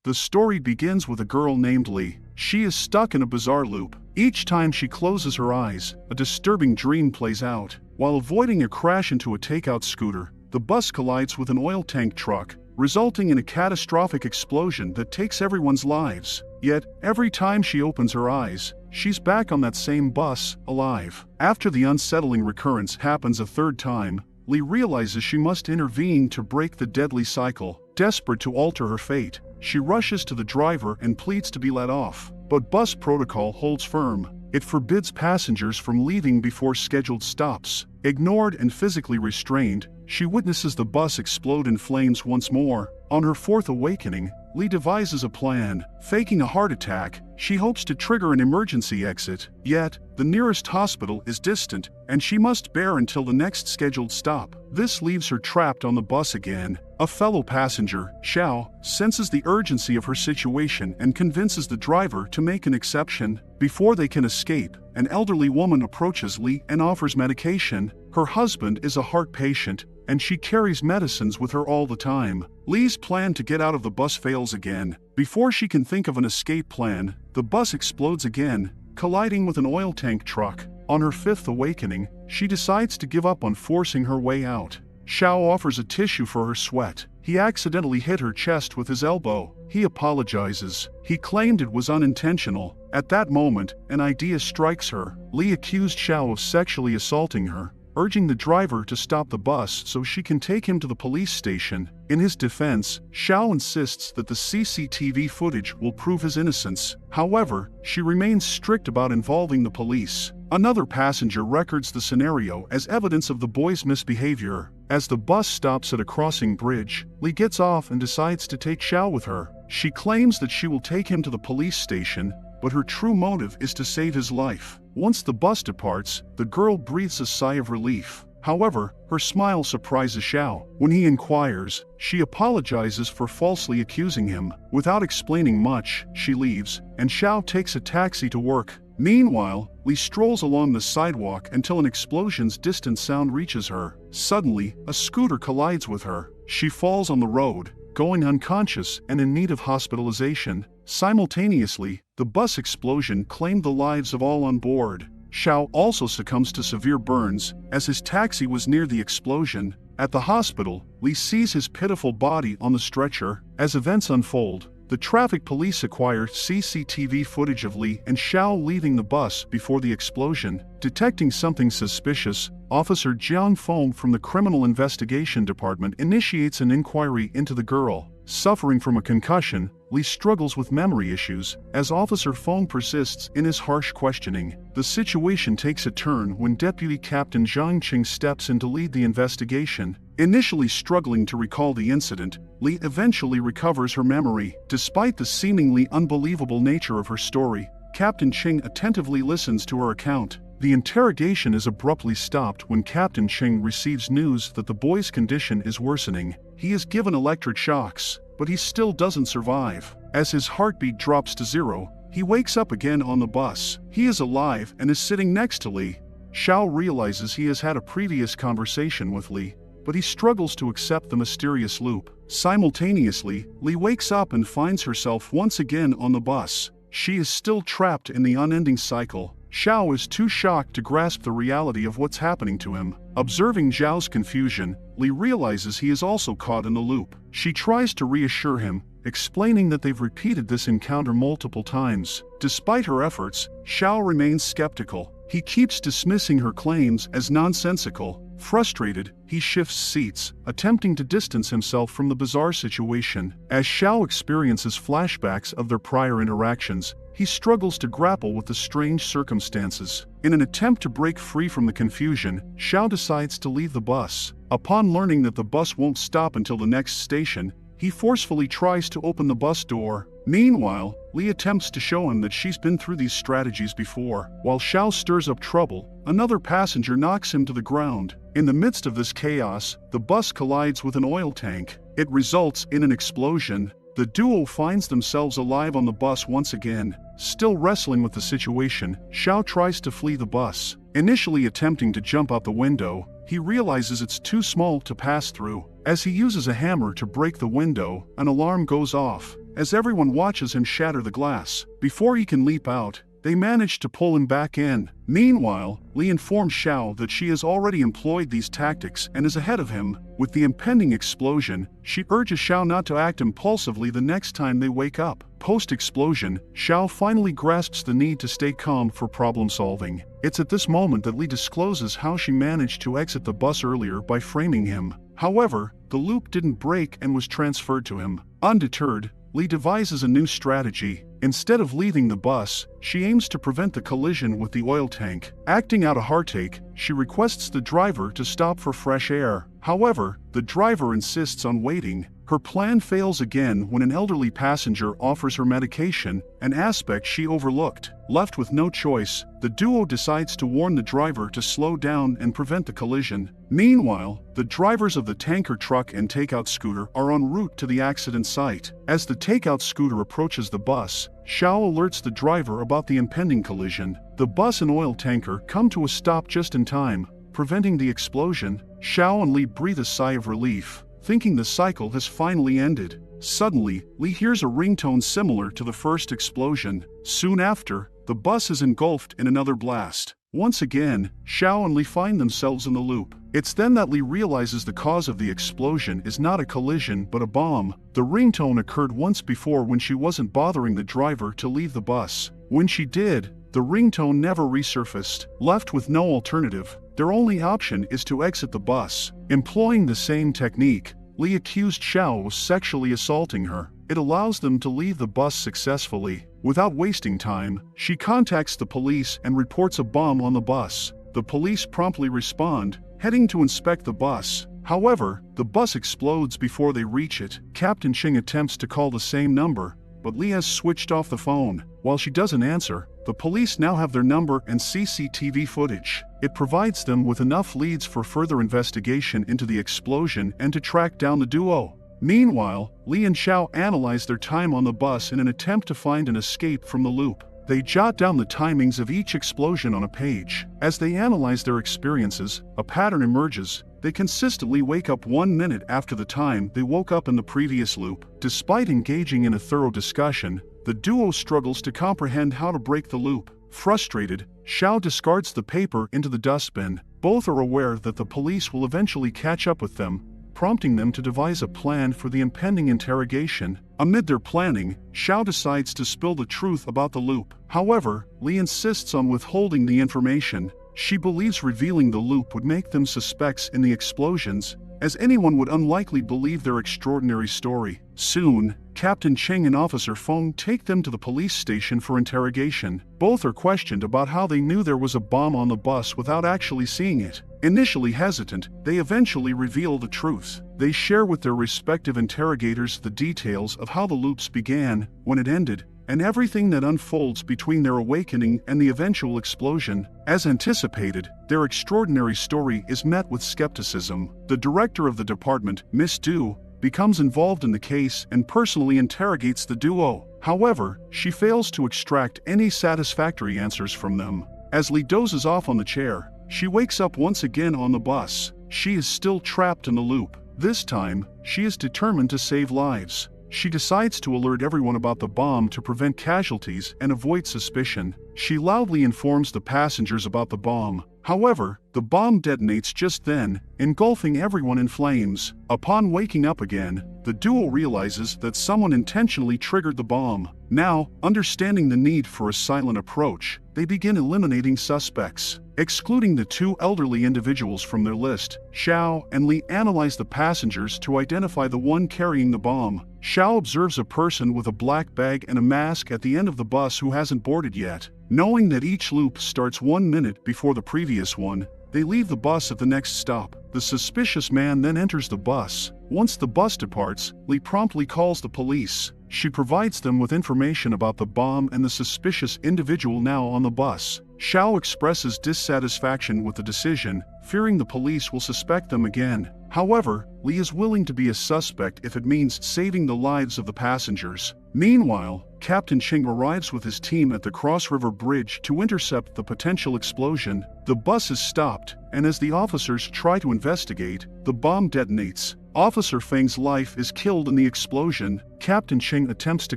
The story begins with a girl named Lee. She is stuck in a bizarre loop. Each time she closes her eyes, a disturbing dream plays out. While avoiding a crash into a takeout scooter, the bus collides with an oil tank truck, resulting in a catastrophic explosion that takes everyone's lives. Yet, every time she opens her eyes, she's back on that same bus, alive. After the unsettling recurrence happens a third time, Lee realizes she must intervene to break the deadly cycle. Desperate to alter her fate, she rushes to the driver and pleads to be let off. But bus protocol holds firm. It forbids passengers from leaving before scheduled stops. Ignored and physically restrained, she witnesses the bus explode in flames once more. On her fourth awakening, Lee devises a plan. Faking a heart attack, she hopes to trigger an emergency exit. Yet, the nearest hospital is distant, and she must bear until the next scheduled stop. This leaves her trapped on the bus again. A fellow passenger, Xiao, senses the urgency of her situation and convinces the driver to make an exception. Before they can escape, an elderly woman approaches Lee and offers medication. Her husband is a heart patient, and she carries medicines with her all the time. Lee's plan to get out of the bus fails again. Before she can think of an escape plan, the bus explodes again, colliding with an oil tank truck. On her fifth awakening, she decides to give up on forcing her way out. Xiao offers a tissue for her sweat. He accidentally hit her chest with his elbow. He apologizes. He claimed it was unintentional. At that moment, an idea strikes her. Lee accused Xiao of sexually assaulting her, urging the driver to stop the bus so she can take him to the police station. In his defense, Xiao insists that the CCTV footage will prove his innocence. However, she remains strict about involving the police. Another passenger records the scenario as evidence of the boy's misbehavior. As the bus stops at a crossing bridge, Lee gets off and decides to take Xiao with her. She claims that she will take him to the police station, but her true motive is to save his life. Once the bus departs, the girl breathes a sigh of relief. However, her smile surprises Xiao. When he inquires, she apologizes for falsely accusing him. Without explaining much, she leaves, and Xiao takes a taxi to work. Meanwhile, Lee strolls along the sidewalk until an explosion's distant sound reaches her. Suddenly, a scooter collides with her. She falls on the road, going unconscious and in need of hospitalization. Simultaneously, the bus explosion claimed the lives of all on board. Xiao also succumbs to severe burns, as his taxi was near the explosion. At the hospital, Lee sees his pitiful body on the stretcher. As events unfold, the traffic police acquire CCTV footage of Lee and Xiao leaving the bus before the explosion. Detecting something suspicious, Officer Jiang Feng from the Criminal Investigation Department initiates an inquiry into the girl. Suffering from a concussion, Lee struggles with memory issues. As Officer Feng persists in his harsh questioning, the situation takes a turn when Deputy Captain Zhang Qing steps in to lead the investigation. Initially struggling to recall the incident, Lee eventually recovers her memory. Despite the seemingly unbelievable nature of her story, Captain Qing attentively listens to her account. The interrogation is abruptly stopped when Captain Qing receives news that the boy's condition is worsening. He is given electric shocks, but he still doesn't survive. As his heartbeat drops to zero, he wakes up again on the bus. He is alive and is sitting next to Lee. Xiao realizes he has had a previous conversation with Lee, but he struggles to accept the mysterious loop. Simultaneously, Lee wakes up and finds herself once again on the bus. She is still trapped in the unending cycle. Xiao is too shocked to grasp the reality of what's happening to him. Observing Zhao's confusion, Lee realizes he is also caught in the loop. She tries to reassure him, explaining that they've repeated this encounter multiple times. Despite her efforts, Xiao remains skeptical. He keeps dismissing her claims as nonsensical. Frustrated, he shifts seats, attempting to distance himself from the bizarre situation. As Xiao experiences flashbacks of their prior interactions, he struggles to grapple with the strange circumstances. In an attempt to break free from the confusion, Xiao decides to leave the bus. Upon learning that the bus won't stop until the next station, he forcefully tries to open the bus door. Meanwhile, Lee attempts to show him that she's been through these strategies before. While Xiao stirs up trouble, another passenger knocks him to the ground. In the midst of this chaos, the bus collides with an oil tank. It results in an explosion. The duo finds themselves alive on the bus once again. Still wrestling with the situation, Xiao tries to flee the bus. Initially attempting to jump out the window, he realizes it's too small to pass through. As he uses a hammer to break the window, an alarm goes off. as everyone watches him shatter the glass. Before he can leap out, they manage to pull him back in. Meanwhile, Lee informs Xiao that she has already employed these tactics and is ahead of him. With the impending explosion, she urges Xiao not to act impulsively the next time they wake up. Post-explosion, Xiao finally grasps the need to stay calm for problem solving. It's at this moment that Lee discloses how she managed to exit the bus earlier by framing him. However, the loop didn't break and was transferred to him. Undeterred, Lee devises a new strategy. Instead of leaving the bus, she aims to prevent the collision with the oil tank. Acting out a heartache, she requests the driver to stop for fresh air. However, the driver insists on waiting. Her plan fails again when an elderly passenger offers her medication, an aspect she overlooked. Left with no choice, the duo decides to warn the driver to slow down and prevent the collision. Meanwhile, the drivers of the tanker truck and takeout scooter are en route to the accident site. As the takeout scooter approaches the bus, Xiao alerts the driver about the impending collision. The bus and oil tanker come to a stop just in time, preventing the explosion. Xiao and Lee breathe a sigh of relief, thinking the cycle has finally ended. Suddenly, Lee hears a ringtone similar to the first explosion. Soon after, the bus is engulfed in another blast. Once again, Xiao and Lee find themselves in the loop. It's then that Lee realizes the cause of the explosion is not a collision but a bomb. The ringtone occurred once before when she wasn't bothering the driver to leave the bus. When she did, the ringtone never resurfaced. Left with no alternative, their only option is to exit the bus. Employing the same technique, Lee accused Xiao of sexually assaulting her. It allows them to leave the bus successfully. Without wasting time, she contacts the police and reports a bomb on the bus. The police promptly respond, heading to inspect the bus. However, the bus explodes before they reach it. Captain Ching attempts to call the same number, but Lee has switched off the phone. While she doesn't answer, the police now have their number and CCTV footage. It provides them with enough leads for further investigation into the explosion and to track down the duo. Meanwhile, Lee and Xiao analyze their time on the bus in an attempt to find an escape from the loop. They jot down the timings of each explosion on a page. As they analyze their experiences, a pattern emerges. They consistently wake up 1 minute after the time they woke up in the previous loop. Despite engaging in a thorough discussion, the duo struggles to comprehend how to break the loop. Frustrated, Xiao discards the paper into the dustbin. Both are aware that the police will eventually catch up with them, prompting them to devise a plan for the impending interrogation. Amid their planning, Xiao decides to spill the truth about the loop. However, Lee insists on withholding the information. She believes revealing the loop would make them suspects in the explosions, as anyone would unlikely believe their extraordinary story. Soon, Captain Cheng and Officer Feng take them to the police station for interrogation. Both are questioned about how they knew there was a bomb on the bus without actually seeing it. Initially hesitant, they eventually reveal the truth. They share with their respective interrogators the details of how the loops began, when it ended, and everything that unfolds between their awakening and the eventual explosion. As anticipated, their extraordinary story is met with skepticism. The director of the department, Miss Du, becomes involved in the case and personally interrogates the duo. However, she fails to extract any satisfactory answers from them. As Lee dozes off on the chair, she wakes up once again on the bus. She is still trapped in the loop. This time, she is determined to save lives. She decides to alert everyone about the bomb to prevent casualties and avoid suspicion. She loudly informs the passengers about the bomb. However, the bomb detonates just then, engulfing everyone in flames. Upon waking up again, the duo realizes that someone intentionally triggered the bomb. Now, understanding the need for a silent approach, they begin eliminating suspects. Excluding the 2 elderly individuals from their list, Xiao and Li analyze the passengers to identify the one carrying the bomb. Xiao observes a person with a black bag and a mask at the end of the bus who hasn't boarded yet. Knowing that each loop starts 1 minute before the previous one, they leave the bus at the next stop. The suspicious man then enters the bus. Once the bus departs, Li promptly calls the police. She provides them with information about the bomb and the suspicious individual now on the bus. Xiao expresses dissatisfaction with the decision, fearing the police will suspect them again. However, Li is willing to be a suspect if it means saving the lives of the passengers. Meanwhile, Captain Ching arrives with his team at the Cross River Bridge to intercept the potential explosion. The bus is stopped, and as the officers try to investigate, the bomb detonates. Officer Feng's life is killed in the explosion. Captain Cheng attempts to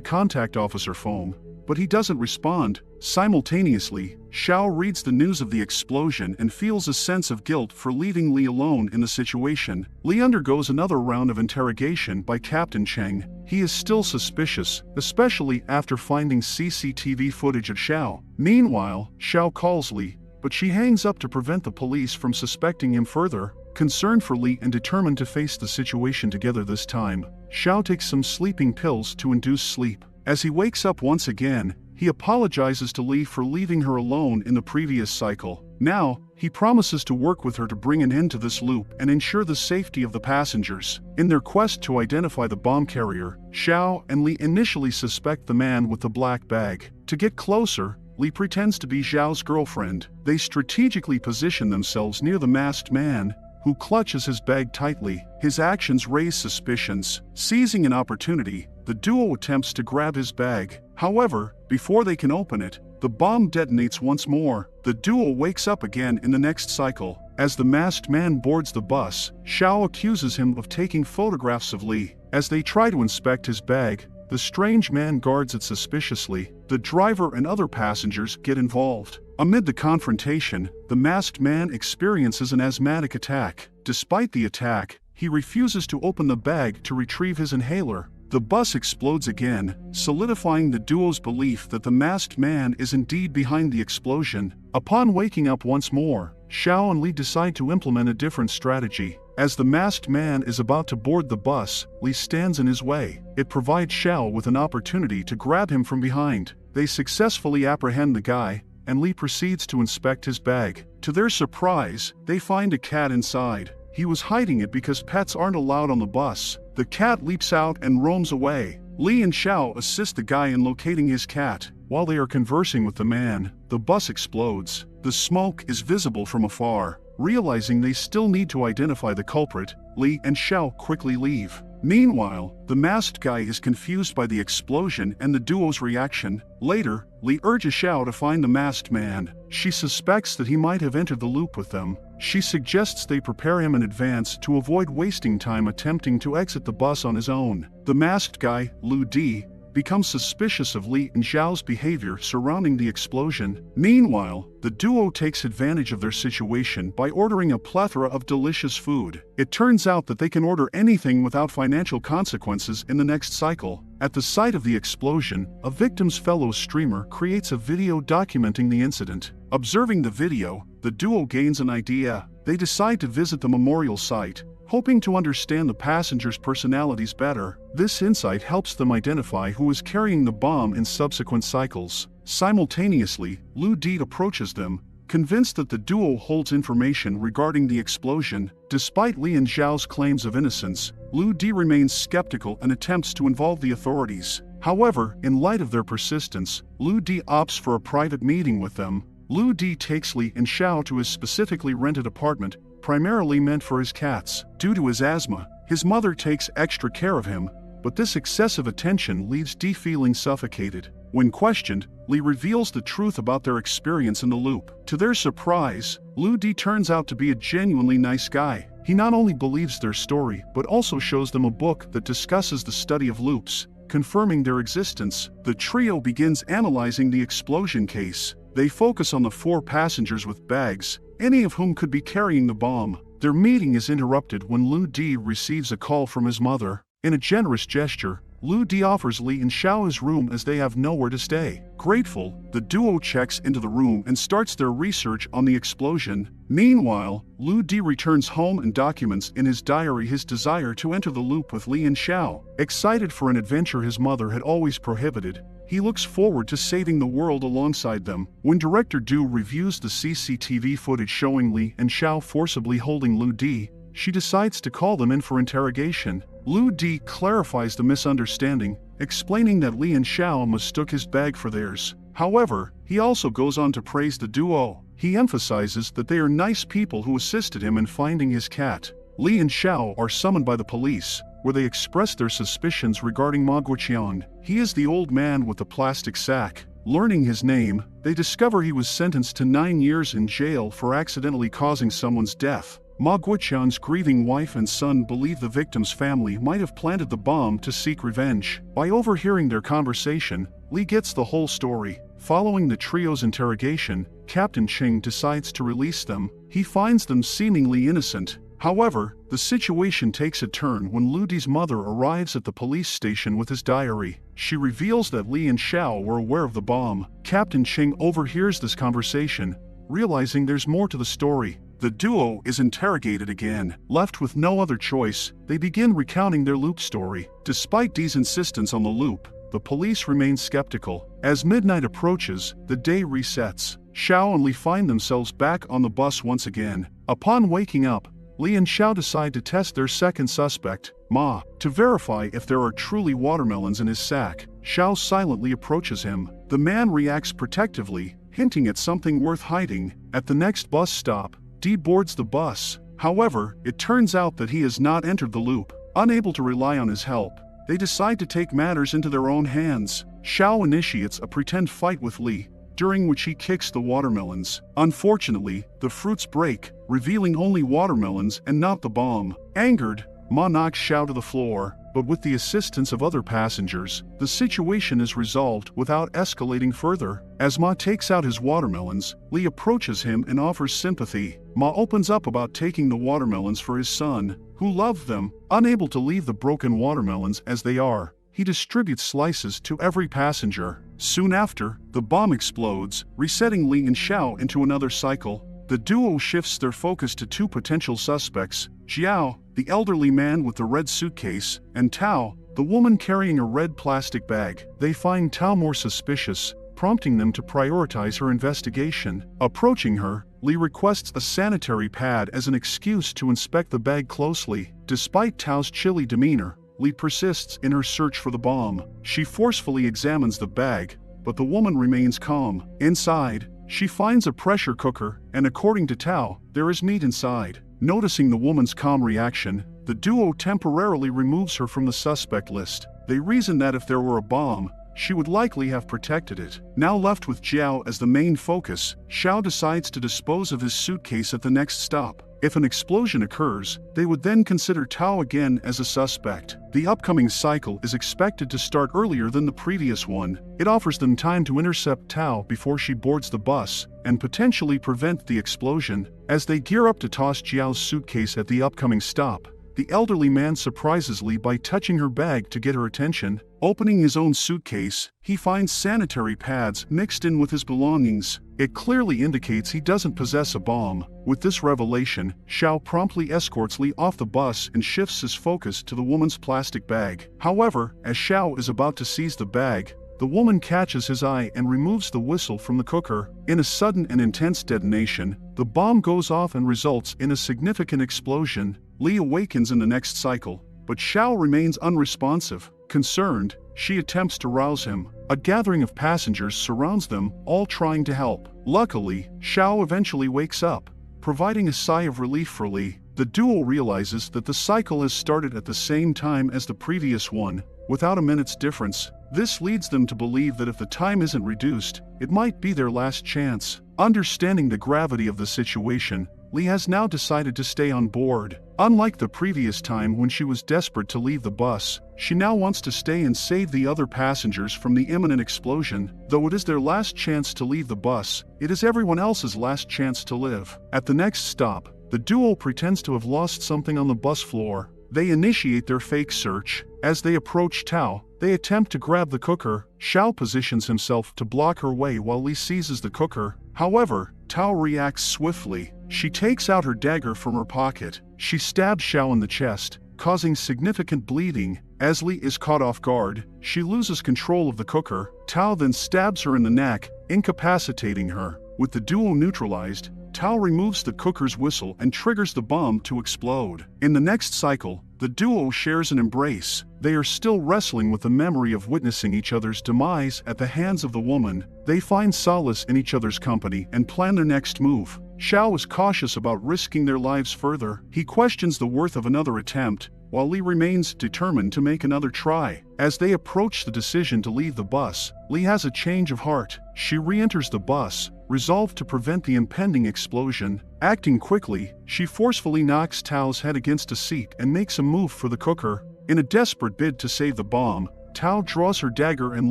contact Officer Feng, but he doesn't respond. Simultaneously, Xiao reads the news of the explosion and feels a sense of guilt for leaving Li alone in the situation. Li undergoes another round of interrogation by Captain Cheng. He is still suspicious, especially after finding CCTV footage of Xiao. Meanwhile, Xiao calls Li, but she hangs up to prevent the police from suspecting him further. Concerned for Li and determined to face the situation together this time, Xiao takes some sleeping pills to induce sleep. As he wakes up once again, he apologizes to Li for leaving her alone in the previous cycle. Now, he promises to work with her to bring an end to this loop and ensure the safety of the passengers. In their quest to identify the bomb carrier, Xiao and Li initially suspect the man with the black bag. To get closer, Li pretends to be Xiao's girlfriend. They strategically position themselves near the masked man, who clutches his bag tightly. His actions raise suspicions. Seizing an opportunity, the duo attempts to grab his bag. However, before they can open it, the bomb detonates once more. The duo wakes up again in the next cycle. As the masked man boards the bus, Xiao accuses him of taking photographs of Li. As they try to inspect his bag, the strange man guards it suspiciously. The driver and other passengers get involved. Amid the confrontation, the masked man experiences an asthmatic attack. Despite the attack, he refuses to open the bag to retrieve his inhaler. The bus explodes again, solidifying the duo's belief that the masked man is indeed behind the explosion. Upon waking up once more, Xiao and Li decide to implement a different strategy. As the masked man is about to board the bus, Li stands in his way. It provides Xiao with an opportunity to grab him from behind. They successfully apprehend the guy, and Li proceeds to inspect his bag. To their surprise, they find a cat inside. He was hiding it because pets aren't allowed on the bus. The cat leaps out and roams away. Li and Xiao assist the guy in locating his cat. While they are conversing with the man, the bus explodes. The smoke is visible from afar. Realizing they still need to identify the culprit, Li and Xiao quickly leave. Meanwhile, the masked guy is confused by the explosion and the duo's reaction. Later, Li urges Xiao to find the masked man. She suspects that he might have entered the loop with them. She suggests they prepare him in advance to avoid wasting time attempting to exit the bus on his own. The masked guy, Lu Di, becomes suspicious of Li and Xiao's behavior surrounding the explosion. Meanwhile, the duo takes advantage of their situation by ordering a plethora of delicious food. It turns out that they can order anything without financial consequences in the next cycle. At the site of the explosion, a victim's fellow streamer creates a video documenting the incident. Observing the video, the duo gains an idea. They decide to visit the memorial site, hoping to understand the passengers' personalities better. This insight helps them identify who is carrying the bomb in subsequent cycles. Simultaneously, Lu Di approaches them, convinced that the duo holds information regarding the explosion. Despite Li and Xiao's claims of innocence, Lu Di remains skeptical and attempts to involve the authorities. However, in light of their persistence, Lu Di opts for a private meeting with them. Lu Di takes Li and Xiao to his specifically rented apartment, primarily meant for his cats. Due to his asthma, his mother takes extra care of him, but this excessive attention leaves Di feeling suffocated. When questioned, Li reveals the truth about their experience in the loop. To their surprise, Lu Di turns out to be a genuinely nice guy. He not only believes their story, but also shows them a book that discusses the study of loops, confirming their existence. The trio begins analyzing the explosion case. They focus on the 4 passengers with bags, any of whom could be carrying the bomb. Their meeting is interrupted when Lu Di receives a call from his mother. In a generous gesture, Lu Di offers Li and Xiao his room as they have nowhere to stay. Grateful, the duo checks into the room and starts their research on the explosion. Meanwhile, Lu Di returns home and documents in his diary his desire to enter the loop with Li and Xiao. Excited for an adventure his mother had always prohibited, he looks forward to saving the world alongside them. When Director Du reviews the CCTV footage showing Li and Xiao forcibly holding Lu Di, she decides to call them in for interrogation. Lu Di clarifies the misunderstanding, explaining that Li and Xiao mistook his bag for theirs. However, he also goes on to praise the duo. He emphasizes that they are nice people who assisted him in finding his cat. Li and Xiao are summoned by the police, where they express their suspicions regarding Ma Guoqiang. He is the old man with the plastic sack. Learning his name, they discover he was sentenced to 9 years in jail for accidentally causing someone's death. Ma Guoqian's grieving wife and son believe the victim's family might have planted the bomb to seek revenge. By overhearing their conversation, Li gets the whole story. Following the trio's interrogation, Captain Ching decides to release them. He finds them seemingly innocent. However, the situation takes a turn when Lu Di's mother arrives at the police station with his diary. She reveals that Li and Xiao were aware of the bomb. Captain Ching overhears this conversation, realizing there's more to the story. The duo is interrogated again. Left with no other choice, they begin recounting their loop story. Despite Di's insistence on the loop, the police remain skeptical. As midnight approaches, the day resets. Xiao and Li find themselves back on the bus once again. Upon waking up, Li and Xiao decide to test their second suspect, Ma, to verify if there are truly watermelons in his sack. Xiao silently approaches him. The man reacts protectively, hinting at something worth hiding. At the next bus stop, Di boards the bus. However, it turns out that he has not entered the loop. Unable to rely on his help, they decide to take matters into their own hands. Xiao initiates a pretend fight with Li, during which he kicks the watermelons. Unfortunately, the fruits break, revealing only watermelons and not the bomb. Angered, Ma knocks Xiao to the floor, but with the assistance of other passengers, the situation is resolved without escalating further. As Ma takes out his watermelons, Li approaches him and offers sympathy. Ma opens up about taking the watermelons for his son, who loved them. Unable to leave the broken watermelons as they are, he distributes slices to every passenger. Soon after, the bomb explodes, resetting Li and Xiao into another cycle. The duo shifts their focus to two potential suspects, Xiao, the elderly man with the red suitcase, and Tao, the woman carrying a red plastic bag. They find Tao more suspicious, prompting them to prioritize her investigation. Approaching her, Li requests a sanitary pad as an excuse to inspect the bag closely. Despite Tao's chilly demeanor, Li persists in her search for the bomb. She forcefully examines the bag, but the woman remains calm. Inside, she finds a pressure cooker, and according to Tao, there is meat inside. Noticing the woman's calm reaction, the duo temporarily removes her from the suspect list. They reason that if there were a bomb, she would likely have protected it. Now left with Xiao as the main focus, Xiao decides to dispose of his suitcase at the next stop. If an explosion occurs, they would then consider Tao again as a suspect. The upcoming cycle is expected to start earlier than the previous one. It offers them time to intercept Tao before she boards the bus, and potentially prevent the explosion. As they gear up to toss Xiao's suitcase at the upcoming stop, the elderly man surprises Li by touching her bag to get her attention. Opening his own suitcase, he finds sanitary pads mixed in with his belongings. It clearly indicates he doesn't possess a bomb. With this revelation, Xiao promptly escorts Li off the bus and shifts his focus to the woman's plastic bag. However, as Xiao is about to seize the bag, the woman catches his eye and removes the whistle from the cooker. In a sudden and intense detonation, the bomb goes off and results in a significant explosion. Li awakens in the next cycle, but Xiao remains unresponsive. Concerned, she attempts to rouse him. A gathering of passengers surrounds them, all trying to help. Luckily, Xiao eventually wakes up, providing a sigh of relief for Li. The duo realizes that the cycle has started at the same time as the previous one, without a minute's difference. This leads them to believe that if the time isn't reduced, it might be their last chance. Understanding the gravity of the situation, Li has now decided to stay on board. Unlike the previous time when she was desperate to leave the bus, she now wants to stay and save the other passengers from the imminent explosion. Though it is their last chance to leave the bus, it is everyone else's last chance to live. At the next stop, the duo pretends to have lost something on the bus floor. They initiate their fake search. As they approach Tao, they attempt to grab the cooker. Xiao positions himself to block her way while Li seizes the cooker. However, Tao reacts swiftly. She takes out her dagger from her pocket. She stabs Xiao in the chest, causing significant bleeding. As Li is caught off guard, she loses control of the cooker. Tao then stabs her in the neck, incapacitating her. With the duo neutralized, Tao removes the cooker's whistle and triggers the bomb to explode. In the next cycle, the duo shares an embrace. They are still wrestling with the memory of witnessing each other's demise at the hands of the woman. They find solace in each other's company and plan their next move. Xiao is cautious about risking their lives further. He questions the worth of another attempt, while Lee remains determined to make another try. As they approach the decision to leave the bus, Lee has a change of heart. She re-enters the bus, resolved to prevent the impending explosion. Acting quickly, she forcefully knocks Tao's head against a seat and makes a move for the cooker. In a desperate bid to save the bomb, Tao draws her dagger and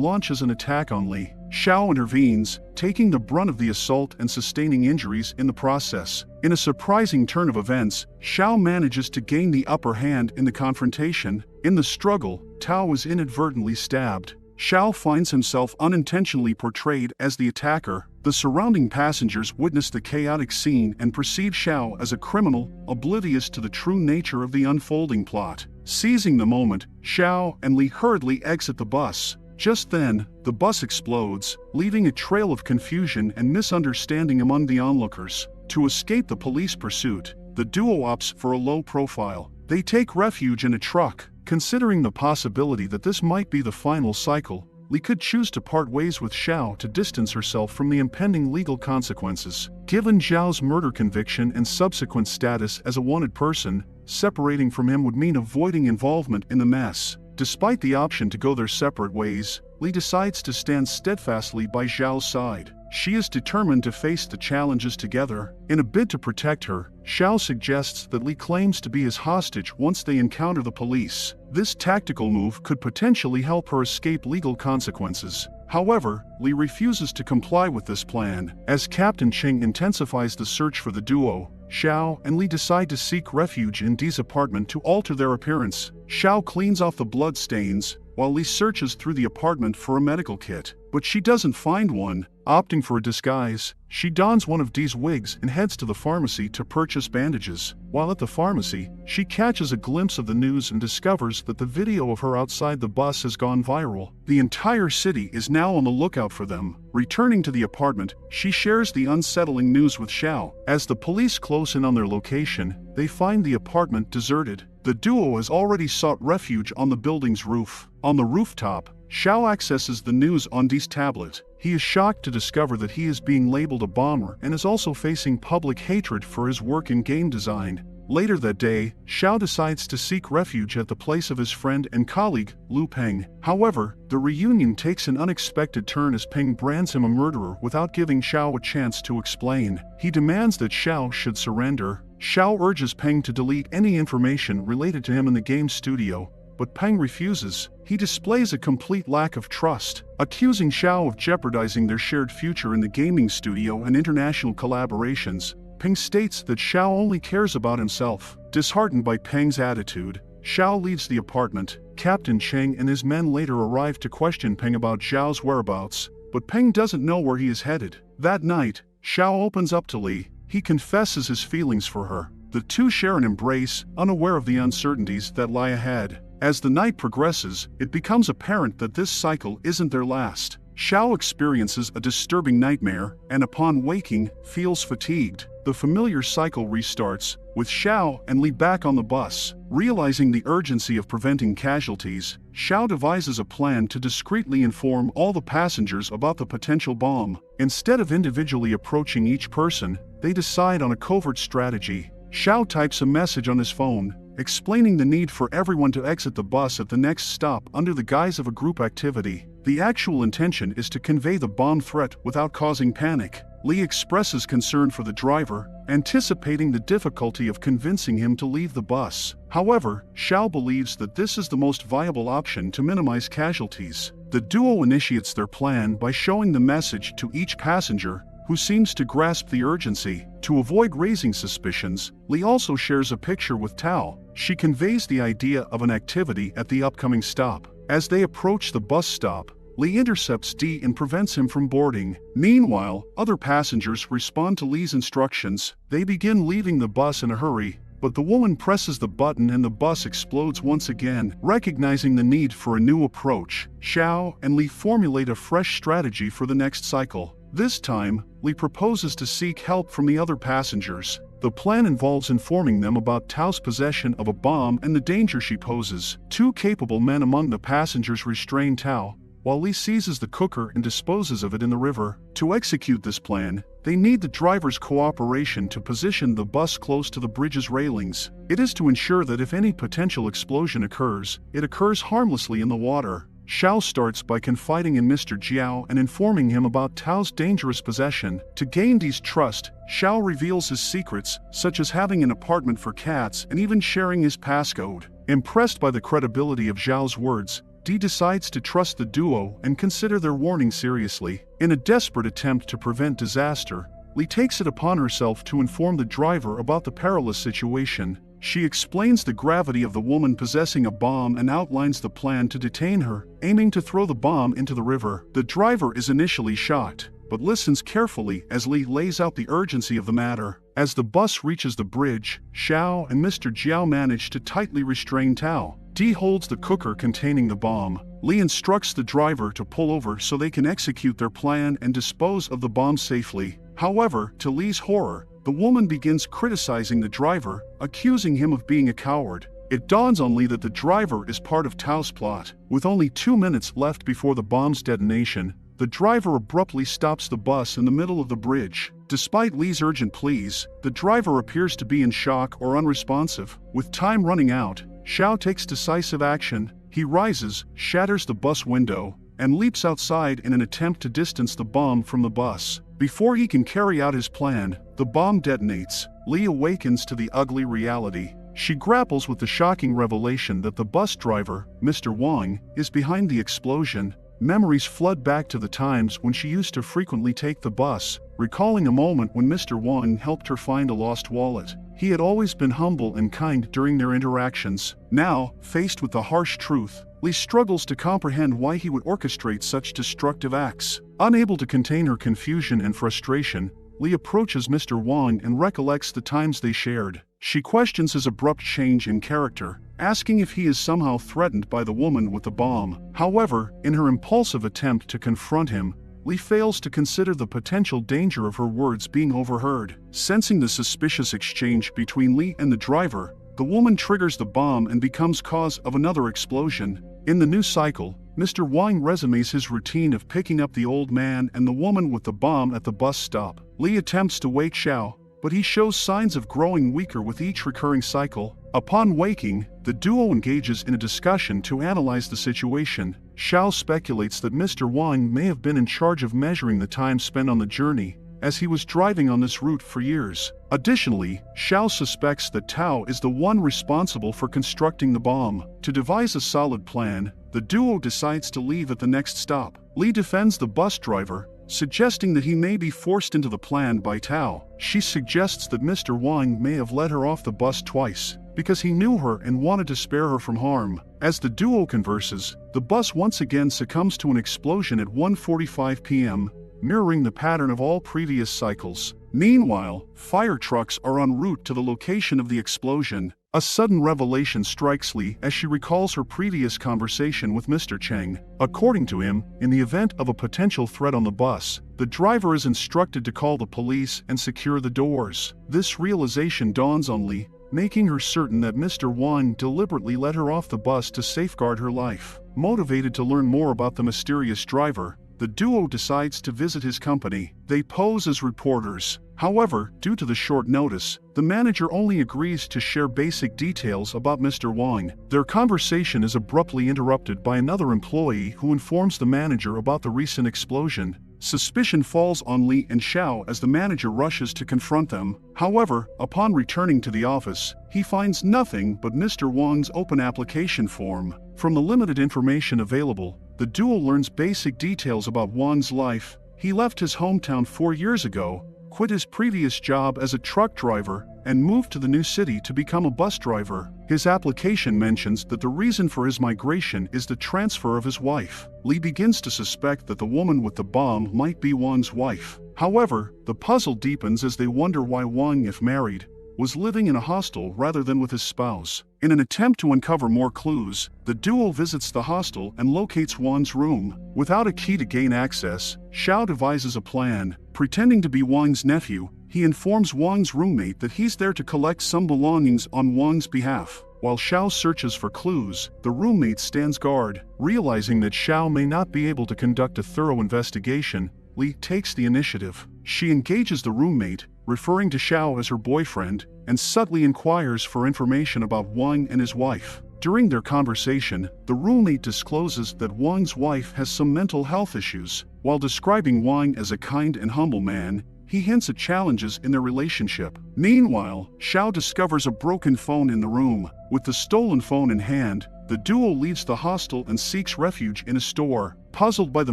launches an attack on Lee. Xiao intervenes, taking the brunt of the assault and sustaining injuries in the process. In a surprising turn of events, Xiao manages to gain the upper hand in the confrontation. In the struggle, Tao is inadvertently stabbed. Xiao finds himself unintentionally portrayed as the attacker. The surrounding passengers witness the chaotic scene and perceive Xiao as a criminal, oblivious to the true nature of the unfolding plot. Seizing the moment, Xiao and Lee hurriedly exit the bus. Just then, the bus explodes, leaving a trail of confusion and misunderstanding among the onlookers. To escape the police pursuit, the duo opts for a low profile. They take refuge in a truck. Considering the possibility that this might be the final cycle, Lee could choose to part ways with Xiao to distance herself from the impending legal consequences. Given Xiao's murder conviction and subsequent status as a wanted person, separating from him would mean avoiding involvement in the mess. Despite the option to go their separate ways, Lee decides to stand steadfastly by Xiao's side. She is determined to face the challenges together. In a bid to protect her, Xiao suggests that Lee claims to be his hostage once they encounter the police. This tactical move could potentially help her escape legal consequences. However, Lee refuses to comply with this plan. As Captain Cheng intensifies the search for the duo, Xiao and Lee decide to seek refuge in Dee's apartment to alter their appearance. Xiao cleans off the blood stains, while Lee searches through the apartment for a medical kit. But she doesn't find one. Opting for a disguise, she dons one of Dee's wigs and heads to the pharmacy to purchase bandages. While at the pharmacy, she catches a glimpse of the news and discovers that the video of her outside the bus has gone viral. The entire city is now on the lookout for them. Returning to the apartment, she shares the unsettling news with Xiao. As the police close in on their location, they find the apartment deserted. The duo has already sought refuge on the building's roof. On the rooftop, Xiao accesses the news on Dee's tablet. He is shocked to discover that he is being labeled a bomber and is also facing public hatred for his work in game design. Later that day, Xiao decides to seek refuge at the place of his friend and colleague, Lu Peng. However, the reunion takes an unexpected turn as Peng brands him a murderer without giving Xiao a chance to explain. He demands that Xiao should surrender. Xiao urges Peng to delete any information related to him in the game studio, but Peng refuses. He displays a complete lack of trust, accusing Xiao of jeopardizing their shared future in the gaming studio and international collaborations. Peng states that Xiao only cares about himself. Disheartened by Peng's attitude, Xiao leaves the apartment. Captain Cheng and his men later arrive to question Peng about Xiao's whereabouts, but Peng doesn't know where he is headed. That night, Xiao opens up to Lee. He confesses his feelings for her. The two share an embrace, unaware of the uncertainties that lie ahead. As the night progresses, it becomes apparent that this cycle isn't their last. Xiao experiences a disturbing nightmare, and upon waking, feels fatigued. The familiar cycle restarts, with Xiao and Li back on the bus. Realizing the urgency of preventing casualties, Xiao devises a plan to discreetly inform all the passengers about the potential bomb. Instead of individually approaching each person, they decide on a covert strategy. Xiao types a message on his phone, explaining the need for everyone to exit the bus at the next stop under the guise of a group activity. The actual intention is to convey the bomb threat without causing panic. Lee expresses concern for the driver, anticipating the difficulty of convincing him to leave the bus. However, Xiao believes that this is the most viable option to minimize casualties. The duo initiates their plan by showing the message to each passenger, who seems to grasp the urgency. To avoid raising suspicions, Lee also shares a picture with Tao. She conveys the idea of an activity at the upcoming stop. As they approach the bus stop, Lee intercepts Dee and prevents him from boarding. Meanwhile, other passengers respond to Lee's instructions. They begin leaving the bus in a hurry, but the woman presses the button and the bus explodes once again. Recognizing the need for a new approach, Xiao and Lee formulate a fresh strategy for the next cycle. This time, Lee proposes to seek help from the other passengers. The plan involves informing them about Tao's possession of a bomb and the danger she poses. Two capable men among the passengers restrain Tao, while Li seizes the cooker and disposes of it in the river. To execute this plan, they need the driver's cooperation to position the bus close to the bridge's railings. It is to ensure that if any potential explosion occurs, it occurs harmlessly in the water. Xiao starts by confiding in Mr. Jiao and informing him about Tao's dangerous possession. To gain Di's trust, Xiao reveals his secrets, such as having an apartment for cats and even sharing his passcode. Impressed by the credibility of Xiao's words, Di decides to trust the duo and consider their warning seriously. In a desperate attempt to prevent disaster, Li takes it upon herself to inform the driver about the perilous situation. She explains the gravity of the woman possessing a bomb and outlines the plan to detain her, aiming to throw the bomb into the river. The driver is initially shocked, but listens carefully as Li lays out the urgency of the matter. As the bus reaches the bridge, Xiao and Mr. Jiao manage to tightly restrain Tao. Di holds the cooker containing the bomb. Li instructs the driver to pull over so they can execute their plan and dispose of the bomb safely. However, to Li's horror, the woman begins criticizing the driver, accusing him of being a coward. It dawns on Li that the driver is part of Tao's plot. With only 2 minutes left before the bomb's detonation, the driver abruptly stops the bus in the middle of the bridge. Despite Li's urgent pleas, the driver appears to be in shock or unresponsive. With time running out, Xiao takes decisive action. He rises, shatters the bus window, and leaps outside in an attempt to distance the bomb from the bus. Before he can carry out his plan, the bomb detonates. Li awakens to the ugly reality. She grapples with the shocking revelation that the bus driver, Mr. Wang, is behind the explosion. Memories flood back to the times when she used to frequently take the bus, recalling a moment when Mr. Wang helped her find a lost wallet. He had always been humble and kind during their interactions. Now, faced with the harsh truth, Li struggles to comprehend why he would orchestrate such destructive acts. Unable to contain her confusion and frustration, Li approaches Mr. Wang and recollects the times they shared. She questions his abrupt change in character, asking if he is somehow threatened by the woman with the bomb. However, in her impulsive attempt to confront him, Li fails to consider the potential danger of her words being overheard. Sensing the suspicious exchange between Li and the driver, the woman triggers the bomb and becomes cause of another explosion. In the new cycle, Mr. Wang resumes his routine of picking up the old man and the woman with the bomb at the bus stop. Li attempts to wake Xiao, but he shows signs of growing weaker with each recurring cycle. Upon waking, the duo engages in a discussion to analyze the situation. Xiao speculates that Mr. Wang may have been in charge of measuring the time spent on the journey, as he was driving on this route for years. Additionally, Xiao suspects that Tao is the one responsible for constructing the bomb. To devise a solid plan, the duo decides to leave at the next stop. Li defends the bus driver, suggesting that he may be forced into the plan by Tao. She suggests that Mr. Wang may have let her off the bus twice, because he knew her and wanted to spare her from harm. As the duo converses, the bus once again succumbs to an explosion at 1:45 p.m., mirroring the pattern of all previous cycles. Meanwhile, fire trucks are en route to the location of the explosion. A sudden revelation strikes Li as she recalls her previous conversation with Mr. Cheng. According to him, in the event of a potential threat on the bus, the driver is instructed to call the police and secure the doors. This realization dawns on Li, making her certain that Mr. Wang deliberately let her off the bus to safeguard her life. Motivated to learn more about the mysterious driver, the duo decides to visit his company. They pose as reporters. However, due to the short notice, the manager only agrees to share basic details about Mr. Wang. Their conversation is abruptly interrupted by another employee who informs the manager about the recent explosion. Suspicion falls on Li and Xiao as the manager rushes to confront them. However, upon returning to the office, he finds nothing but Mr. Wang's open application form. From the limited information available, the duo learns basic details about Wang's life. He left his hometown 4 years ago, quit his previous job as a truck driver, and moved to the new city to become a bus driver. His application mentions that the reason for his migration is the transfer of his wife. Li begins to suspect that the woman with the bomb might be Wang's wife. However, the puzzle deepens as they wonder why Wang, if married, was living in a hostel rather than with his spouse. In an attempt to uncover more clues, the duo visits the hostel and locates Wang's room. Without a key to gain access, Xiao devises a plan. Pretending to be Wang's nephew, he informs Wang's roommate that he's there to collect some belongings on Wang's behalf. While Xiao searches for clues, the roommate stands guard. Realizing that Xiao may not be able to conduct a thorough investigation, Li takes the initiative. She engages the roommate, referring to Xiao as her boyfriend, and subtly inquires for information about Wang and his wife. During their conversation, the roommate discloses that Wang's wife has some mental health issues. While describing Wang as a kind and humble man, he hints at challenges in their relationship. Meanwhile, Xiao discovers a broken phone in the room. With the stolen phone in hand, the duo leaves the hostel and seeks refuge in a store. Puzzled by the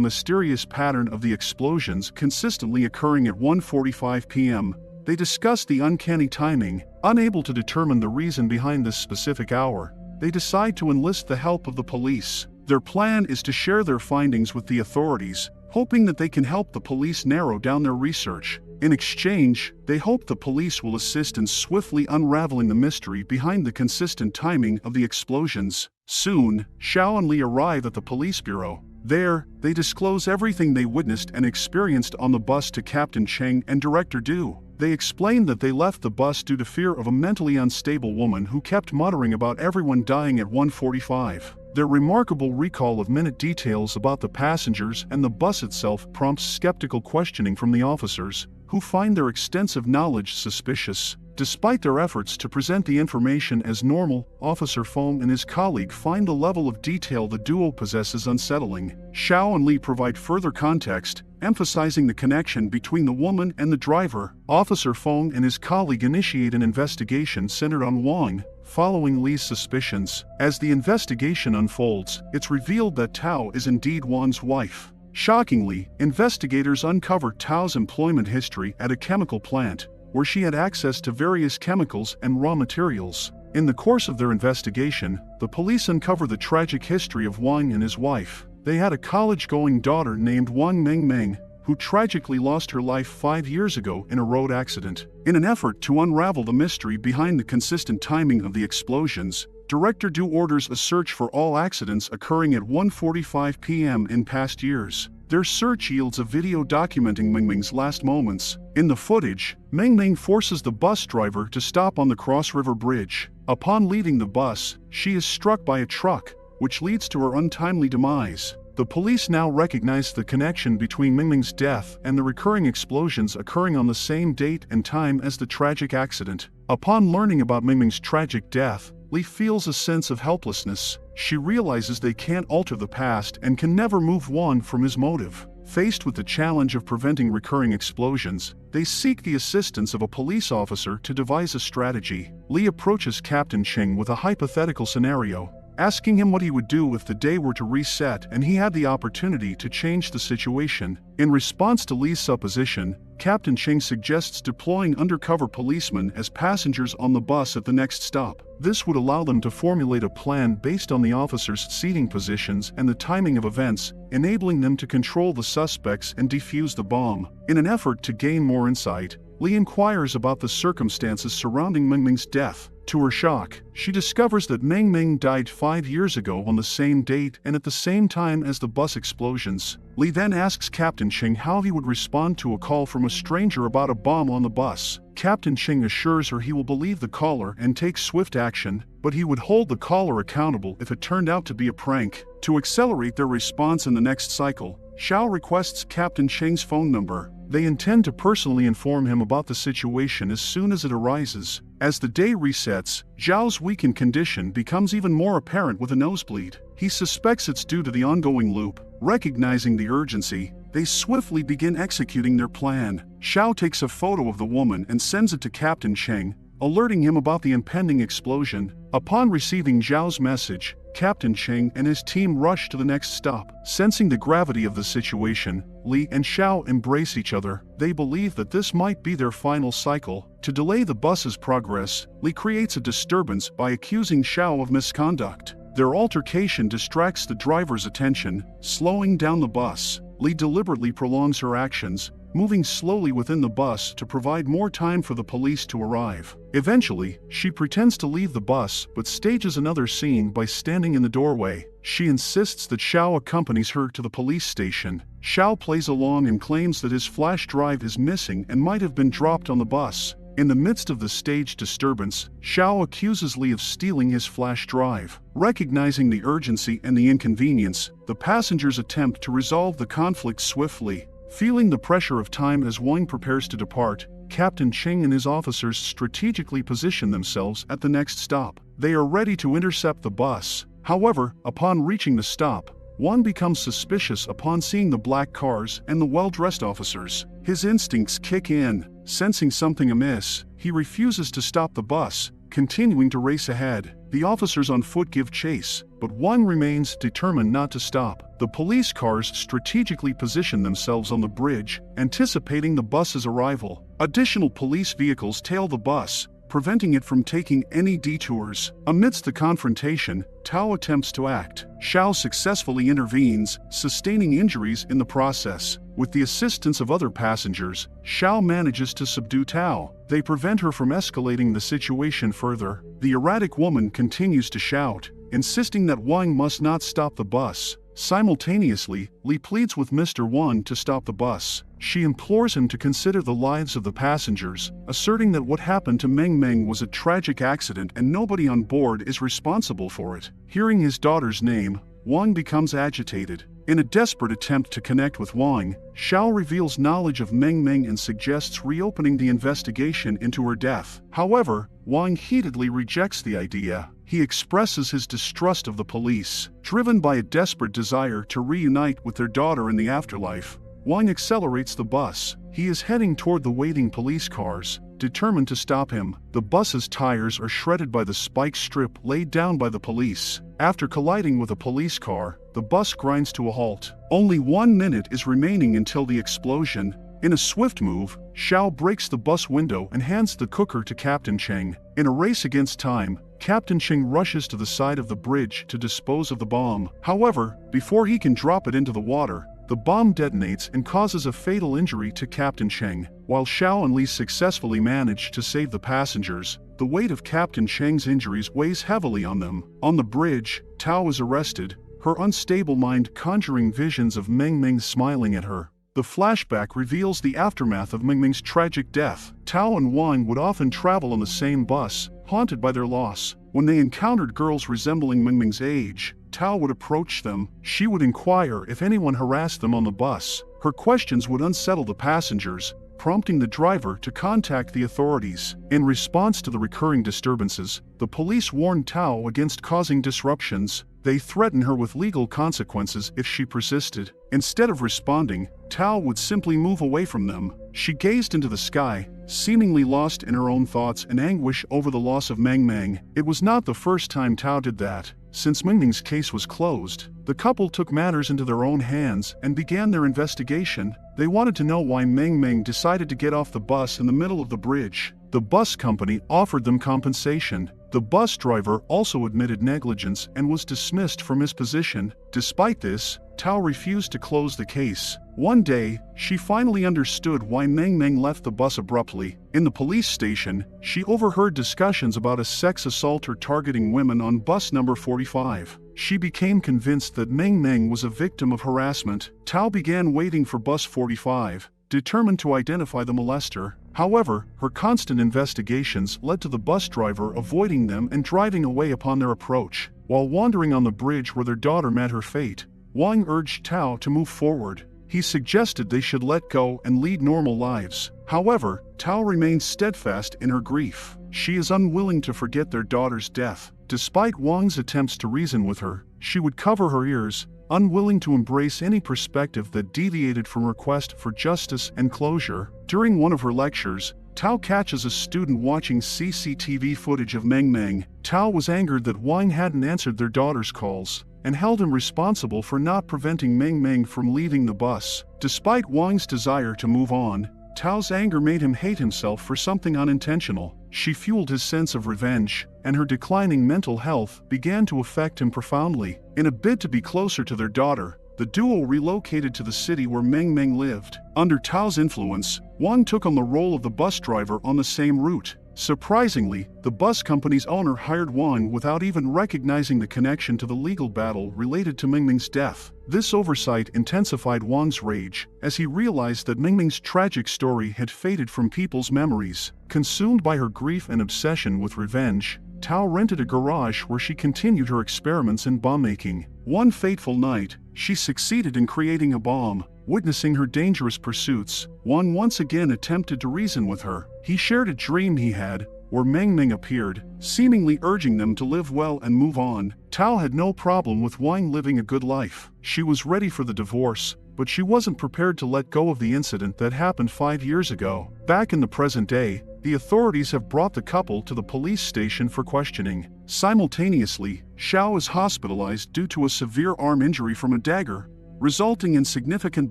mysterious pattern of the explosions consistently occurring at 1:45 p.m., they discuss the uncanny timing. Unable to determine the reason behind this specific hour, they decide to enlist the help of the police. Their plan is to share their findings with the authorities, hoping that they can help the police narrow down their research. In exchange, they hope the police will assist in swiftly unraveling the mystery behind the consistent timing of the explosions. Soon, Xiao and Li arrive at the police bureau. There, they disclose everything they witnessed and experienced on the bus to Captain Cheng and Director Du. They explain that they left the bus due to fear of a mentally unstable woman who kept muttering about everyone dying at 1:45. Their remarkable recall of minute details about the passengers and the bus itself prompts skeptical questioning from the officers, who find their extensive knowledge suspicious. Despite their efforts to present the information as normal, Officer Feng and his colleague find the level of detail the duo possesses unsettling. Xiao and Li provide further context, emphasizing the connection between the woman and the driver. Officer Feng and his colleague initiate an investigation centered on Wang, following Li's suspicions. As the investigation unfolds, it's revealed that Tao is indeed Wang's wife. Shockingly, investigators uncover Tao's employment history at a chemical plant, where she had access to various chemicals and raw materials. In the course of their investigation, the police uncover the tragic history of Wang and his wife. They had a college-going daughter named Wang Mengmeng, who tragically lost her life 5 years ago in a road accident. In an effort to unravel the mystery behind the consistent timing of the explosions, Director Du orders a search for all accidents occurring at 1:45 p.m. in past years. Their search yields a video documenting Mengmeng's last moments. In the footage, Mengmeng forces the bus driver to stop on the Cross River Bridge. Upon leaving the bus, she is struck by a truck, which leads to her untimely demise. The police now recognize the connection between Mengmeng's death and the recurring explosions occurring on the same date and time as the tragic accident. Upon learning about Mengmeng's tragic death, Li feels a sense of helplessness. She realizes they can't alter the past and can never move Wang from his motive. Faced with the challenge of preventing recurring explosions, they seek the assistance of a police officer to devise a strategy. Li approaches Captain Cheng with a hypothetical scenario, asking him what he would do if the day were to reset and he had the opportunity to change the situation. In response to Li's supposition, Captain Cheng suggests deploying undercover policemen as passengers on the bus at the next stop. This would allow them to formulate a plan based on the officers' seating positions and the timing of events, enabling them to control the suspects and defuse the bomb. In an effort to gain more insight, Li inquires about the circumstances surrounding Mengmeng's death. To her shock, she discovers that Mengmeng died 5 years ago on the same date and at the same time as the bus explosions. Li then asks Captain Cheng how he would respond to a call from a stranger about a bomb on the bus. Captain Cheng assures her he will believe the caller and take swift action, but he would hold the caller accountable if it turned out to be a prank. To accelerate their response in the next cycle, Xiao requests Captain Cheng's phone number. They intend to personally inform him about the situation as soon as it arises. As the day resets, Zhao's weakened condition becomes even more apparent with a nosebleed. He suspects it's due to the ongoing loop. Recognizing the urgency, they swiftly begin executing their plan. Xiao takes a photo of the woman and sends it to Captain Cheng, alerting him about the impending explosion. Upon receiving Zhao's message, Captain Cheng and his team rush to the next stop. Sensing the gravity of the situation, Li and Xiao embrace each other. They believe that this might be their final cycle. To delay the bus's progress, Li creates a disturbance by accusing Xiao of misconduct. Their altercation distracts the driver's attention, slowing down the bus. Li deliberately prolongs her actions, moving slowly within the bus to provide more time for the police to arrive. Eventually, she pretends to leave the bus but stages another scene by standing in the doorway. She insists that Xiao accompanies her to the police station. Xiao plays along and claims that his flash drive is missing and might have been dropped on the bus. In the midst of the staged disturbance, Xiao accuses Li of stealing his flash drive. Recognizing the urgency and the inconvenience, the passengers attempt to resolve the conflict swiftly. Feeling the pressure of time as Wang prepares to depart, Captain Cheng and his officers strategically position themselves at the next stop. They are ready to intercept the bus. However, upon reaching the stop, Wang becomes suspicious upon seeing the black cars and the well-dressed officers. His instincts kick in. Sensing something amiss, he refuses to stop the bus, continuing to race ahead. The officers on foot give chase, but Wang remains determined not to stop. The police cars strategically position themselves on the bridge, anticipating the bus's arrival. Additional police vehicles tail the bus, preventing it from taking any detours. Amidst the confrontation, Tao attempts to act. Xiao successfully intervenes, sustaining injuries in the process. With the assistance of other passengers, Xiao manages to subdue Tao. They prevent her from escalating the situation further. The erratic woman continues to shout, insisting that Wang must not stop the bus. Simultaneously, Li pleads with Mr. Wang to stop the bus. She implores him to consider the lives of the passengers, asserting that what happened to Meng Meng was a tragic accident and nobody on board is responsible for it. Hearing his daughter's name, Wang becomes agitated. In a desperate attempt to connect with Wang, Xiao reveals knowledge of Meng Meng and suggests reopening the investigation into her death. However, Wang heatedly rejects the idea. He expresses his distrust of the police. Driven by a desperate desire to reunite with their daughter in the afterlife, Wang accelerates the bus. He is heading toward the waiting police cars, determined to stop him. The bus's tires are shredded by the spike strip laid down by the police. After colliding with a police car, the bus grinds to a halt. Only 1 minute is remaining until the explosion. In a swift move, Xiao breaks the bus window and hands the cooker to Captain Cheng. In a race against time, Captain Cheng rushes to the side of the bridge to dispose of the bomb. However, before he can drop it into the water, the bomb detonates and causes a fatal injury to Captain Cheng. While Xiao and Li successfully manage to save the passengers, the weight of Captain Cheng's injuries weighs heavily on them. On the bridge, Tao is arrested, her unstable mind conjuring visions of Meng Meng smiling at her. The flashback reveals the aftermath of Meng Meng's tragic death. Tao and Wang would often travel on the same bus, haunted by their loss. When they encountered girls resembling Meng Meng's age, Tao would approach them. She would inquire if anyone harassed them on the bus. Her questions would unsettle the passengers, prompting the driver to contact the authorities. In response to the recurring disturbances, the police warned Tao against causing disruptions. They threatened her with legal consequences if she persisted. Instead of responding, Tao would simply move away from them. She gazed into the sky, seemingly lost in her own thoughts and anguish over the loss of Meng Meng. It was not the first time Tao did that. Since Meng Meng's case was closed, the couple took matters into their own hands and began their investigation. They wanted to know why Meng Meng decided to get off the bus in the middle of the bridge. The bus company offered them compensation. The bus driver also admitted negligence and was dismissed from his position. Despite this, Tao refused to close the case. One day, she finally understood why Meng Meng left the bus abruptly. In the police station, she overheard discussions about a sex assaulter targeting women on bus number 45. She became convinced that Meng Meng was a victim of harassment. Tao began waiting for bus 45, determined to identify the molester. However, her constant investigations led to the bus driver avoiding them and driving away upon their approach. While wandering on the bridge where their daughter met her fate, Wang urged Tao to move forward. He suggested they should let go and lead normal lives. However, Tao remains steadfast in her grief. She is unwilling to forget their daughter's death. Despite Wang's attempts to reason with her, she would cover her ears, unwilling to embrace any perspective that deviated from her quest for justice and closure. During one of her lectures, Tao catches a student watching CCTV footage of Meng Meng. Tao was angered that Wang hadn't answered their daughter's calls, and held him responsible for not preventing Meng Meng from leaving the bus. Despite Wang's desire to move on, Tao's anger made him hate himself for something unintentional. She fueled his sense of revenge, and her declining mental health began to affect him profoundly. In a bid to be closer to their daughter, the duo relocated to the city where Meng Meng lived. Under Tao's influence, Wang took on the role of the bus driver on the same route. Surprisingly, the bus company's owner hired Wang without even recognizing the connection to the legal battle related to Mingming's death. This oversight intensified Wang's rage, as he realized that Mingming's tragic story had faded from people's memories. Consumed by her grief and obsession with revenge, Tao rented a garage where she continued her experiments in bomb making. One fateful night, she succeeded in creating a bomb. Witnessing her dangerous pursuits, Wang once again attempted to reason with her. He shared a dream he had, where Mingming appeared, seemingly urging them to live well and move on. Tao had no problem with Wang living a good life. She was ready for the divorce, but she wasn't prepared to let go of the incident that happened 5 years ago. Back in the present day, the authorities have brought the couple to the police station for questioning. Simultaneously, Xiao is hospitalized due to a severe arm injury from a dagger, resulting in significant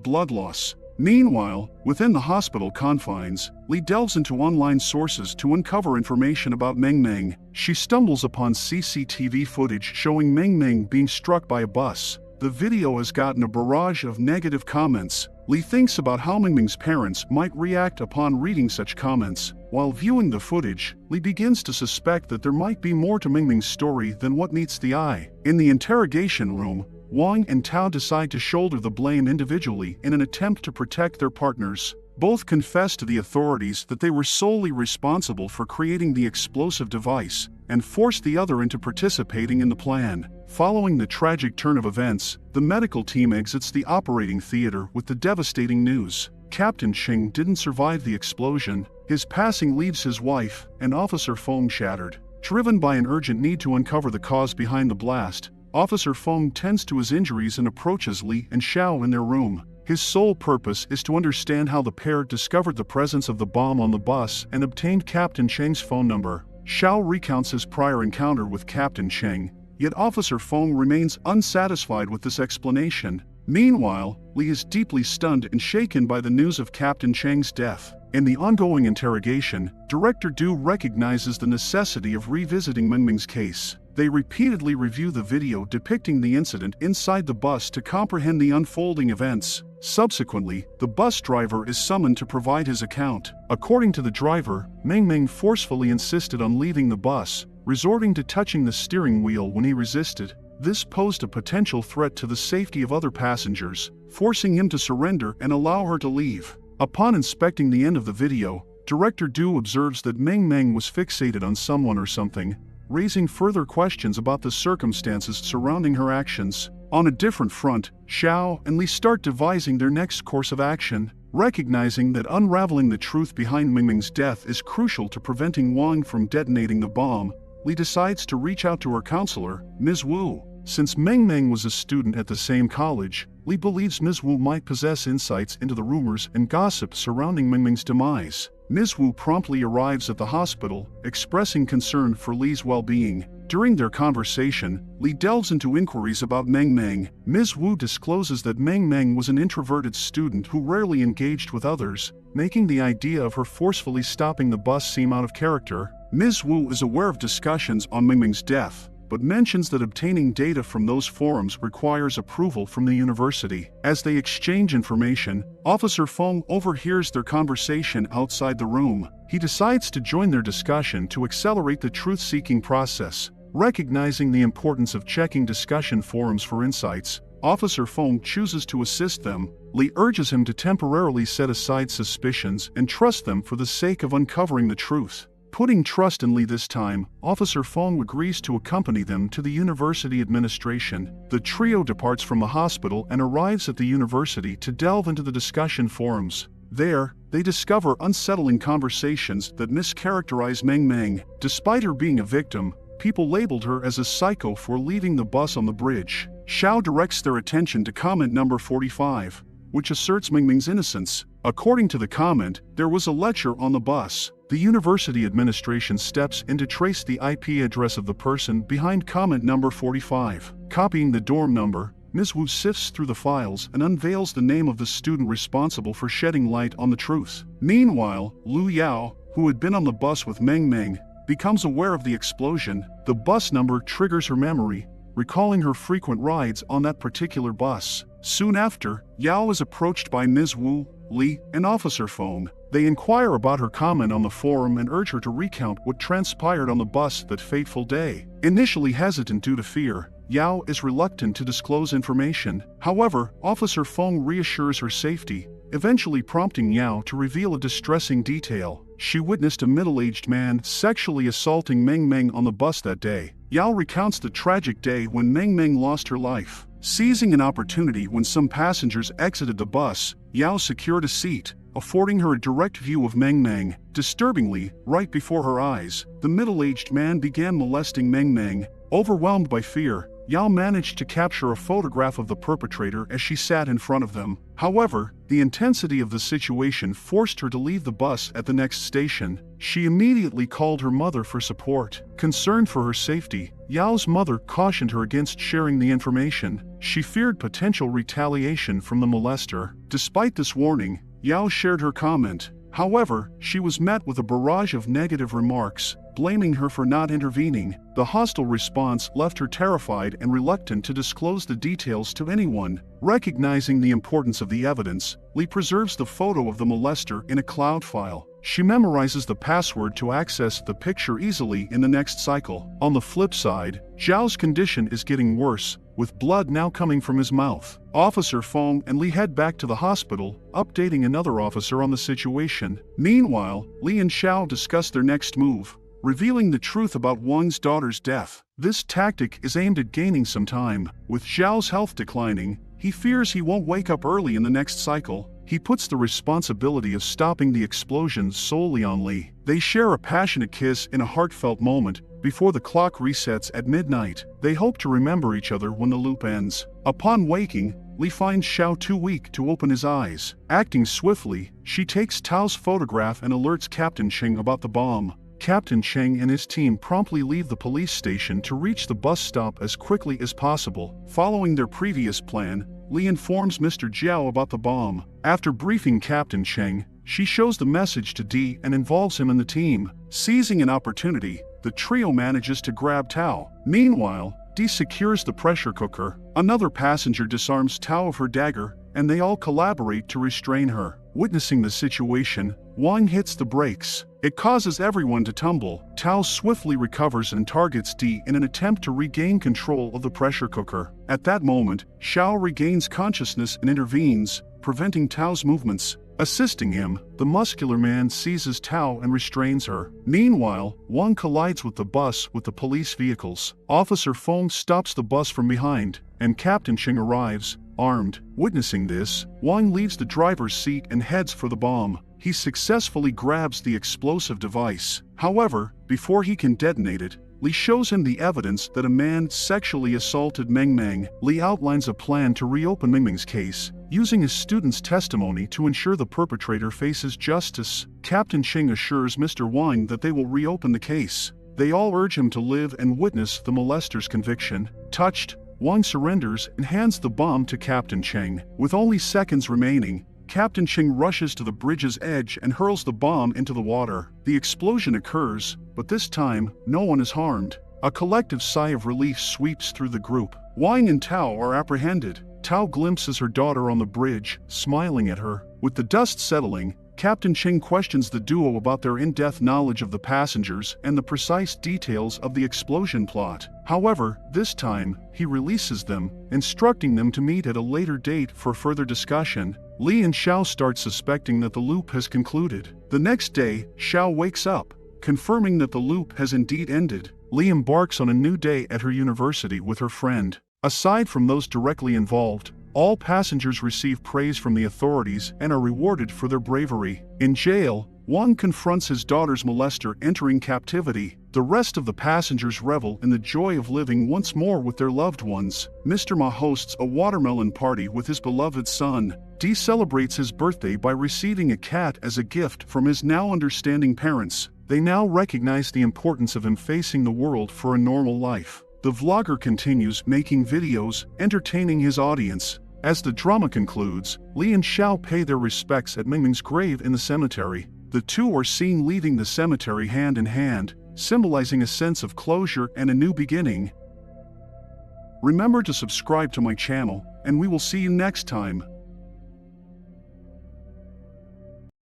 blood loss. Meanwhile, within the hospital confines, Li delves into online sources to uncover information about Mingming. She stumbles upon CCTV footage showing Mingming being struck by a bus. The video has gotten a barrage of negative comments. Li thinks about how Mingming's parents might react upon reading such comments. While viewing the footage, Li begins to suspect that there might be more to Mingming's story than what meets the eye. In the interrogation room, Wang and Tao decide to shoulder the blame individually in an attempt to protect their partners. Both confess to the authorities that they were solely responsible for creating the explosive device and forced the other into participating in the plan. Following the tragic turn of events, the medical team exits the operating theater with the devastating news. Captain Cheng didn't survive the explosion. His passing leaves his wife and Officer Feng shattered. Driven by an urgent need to uncover the cause behind the blast, Officer Feng tends to his injuries and approaches Li and Xiao in their room. His sole purpose is to understand how the pair discovered the presence of the bomb on the bus and obtained Captain Cheng's phone number. Xiao recounts his prior encounter with Captain Cheng, yet Officer Feng remains unsatisfied with this explanation. Meanwhile, Li is deeply stunned and shaken by the news of Captain Cheng's death. In the ongoing interrogation, Director Du recognizes the necessity of revisiting Mingming's case. They repeatedly review the video depicting the incident inside the bus to comprehend the unfolding events. Subsequently, the bus driver is summoned to provide his account. According to the driver, Mingming forcefully insisted on leaving the bus, resorting to touching the steering wheel when he resisted. This posed a potential threat to the safety of other passengers, forcing him to surrender and allow her to leave. Upon inspecting the end of the video, Director Du observes that Mingming was fixated on someone or something, raising further questions about the circumstances surrounding her actions. On a different front, Xiao and Li start devising their next course of action. Recognizing that unraveling the truth behind Mingming's death is crucial to preventing Wang from detonating the bomb, Li decides to reach out to her counselor, Ms. Wu. Since Mingming was a student at the same college, Li believes Ms. Wu might possess insights into the rumors and gossip surrounding Mingming's demise. Ms. Wu promptly arrives at the hospital, expressing concern for Li's well-being. During their conversation, Li delves into inquiries about Mingming. Ms. Wu discloses that Mingming was an introverted student who rarely engaged with others, making the idea of her forcefully stopping the bus seem out of character. Ms. Wu is aware of discussions on Mingming's death, but mentions that obtaining data from those forums requires approval from the university. As they exchange information, Officer Feng overhears their conversation outside the room. He decides to join their discussion to accelerate the truth-seeking process. Recognizing the importance of checking discussion forums for insights, Officer Feng chooses to assist them. Li urges him to temporarily set aside suspicions and trust them for the sake of uncovering the truth. Putting trust in Li this time, Officer Feng agrees to accompany them to the university administration. The trio departs from the hospital and arrives at the university to delve into the discussion forums. There, they discover unsettling conversations that mischaracterize Mingming. Despite her being a victim, people labeled her as a psycho for leaving the bus on the bridge. Xiao directs their attention to comment number 45, which asserts Mingming's innocence. According to the comment, there was a lecture on the bus. The university administration steps in to trace the IP address of the person behind comment number 45. Copying the dorm number, Ms. Wu sifts through the files and unveils the name of the student responsible for shedding light on the truth. Meanwhile, Lu Yao, who had been on the bus with Mingming, becomes aware of the explosion. The bus number triggers her memory, recalling her frequent rides on that particular bus. Soon after, Yao is approached by Ms. Wu, Li, and Officer Feng. They inquire about her comment on the forum and urge her to recount what transpired on the bus that fateful day. Initially hesitant due to fear, Yao is reluctant to disclose information. However, Officer Feng reassures her safety, eventually prompting Yao to reveal a distressing detail. She witnessed a middle-aged man sexually assaulting Meng Meng on the bus that day. Yao recounts the tragic day when Meng Meng lost her life. Seizing an opportunity when some passengers exited the bus, Yao secured a seat, affording her a direct view of Meng Meng. Disturbingly, right before her eyes, the middle-aged man began molesting Meng Meng. Overwhelmed by fear, Yao managed to capture a photograph of the perpetrator as she sat in front of them. However, the intensity of the situation forced her to leave the bus at the next station. She immediately called her mother for support. Concerned for her safety, Yao's mother cautioned her against sharing the information. She feared potential retaliation from the molester. Despite this warning, Yao shared her comment. However, she was met with a barrage of negative remarks, blaming her for not intervening. The hostile response left her terrified and reluctant to disclose the details to anyone. Recognizing the importance of the evidence, Li preserves the photo of the molester in a cloud file. She memorizes the password to access the picture easily in the next cycle. On the flip side, Zhao's condition is getting worse, with blood now coming from his mouth. Officer Feng and Li head back to the hospital, updating another officer on the situation. Meanwhile, Li and Xiao discuss their next move, revealing the truth about Wang's daughter's death. This tactic is aimed at gaining some time. With Zhao's health declining, he fears he won't wake up early in the next cycle. He puts the responsibility of stopping the explosion solely on Li. They share a passionate kiss in a heartfelt moment before the clock resets at midnight. They hope to remember each other when the loop ends. Upon waking, Li finds Xiao too weak to open his eyes. Acting swiftly, she takes Tao's photograph and alerts Captain Cheng about the bomb. Captain Cheng and his team promptly leave the police station to reach the bus stop as quickly as possible. Following their previous plan, Li informs Mr. Jiao about the bomb. After briefing Captain Cheng, she shows the message to Di and involves him in the team. Seizing an opportunity, the trio manages to grab Tao. Meanwhile, Di secures the pressure cooker. Another passenger disarms Tao of her dagger, and they all collaborate to restrain her. Witnessing the situation, Wang hits the brakes. It causes everyone to tumble. Tao swiftly recovers and targets Di in an attempt to regain control of the pressure cooker. At that moment, Xiao regains consciousness and intervenes, preventing Tao's movements. Assisting him, the muscular man seizes Tao and restrains her. Meanwhile, Wang collides with the bus with the police vehicles. Officer Feng stops the bus from behind, and Captain Cheng arrives, armed. Witnessing this, Wang leaves the driver's seat and heads for the bomb. He successfully grabs the explosive device. However, before he can detonate it, Li shows him the evidence that a man sexually assaulted Meng Meng. Li outlines a plan to reopen Meng Meng's case, using his student's testimony to ensure the perpetrator faces justice. Captain Cheng assures Mr. Wang that they will reopen the case. They all urge him to live and witness the molester's conviction. Touched, Wang surrenders and hands the bomb to Captain Cheng. With only seconds remaining, Captain Cheng rushes to the bridge's edge and hurls the bomb into the water. The explosion occurs, but this time, no one is harmed. A collective sigh of relief sweeps through the group. Wang and Tao are apprehended. Tao glimpses her daughter on the bridge, smiling at her. With the dust settling, Captain Cheng questions the duo about their in-depth knowledge of the passengers and the precise details of the explosion plot. However, this time, he releases them, instructing them to meet at a later date for further discussion. Li and Xiao start suspecting that the loop has concluded. The next day, Xiao wakes up, confirming that the loop has indeed ended. Li embarks on a new day at her university with her friend. Aside from those directly involved, all passengers receive praise from the authorities and are rewarded for their bravery. In jail, Wang confronts his daughter's molester entering captivity. The rest of the passengers revel in the joy of living once more with their loved ones. Mr. Ma hosts a watermelon party with his beloved son. Di celebrates his birthday by receiving a cat as a gift from his now understanding parents. They now recognize the importance of him facing the world for a normal life. The vlogger continues making videos, entertaining his audience. As the drama concludes, Li and Xiao pay their respects at Meng Meng's grave in the cemetery. The two are seen leaving the cemetery hand in hand, symbolizing a sense of closure and a new beginning. Remember to subscribe to my channel, and we will see you next time.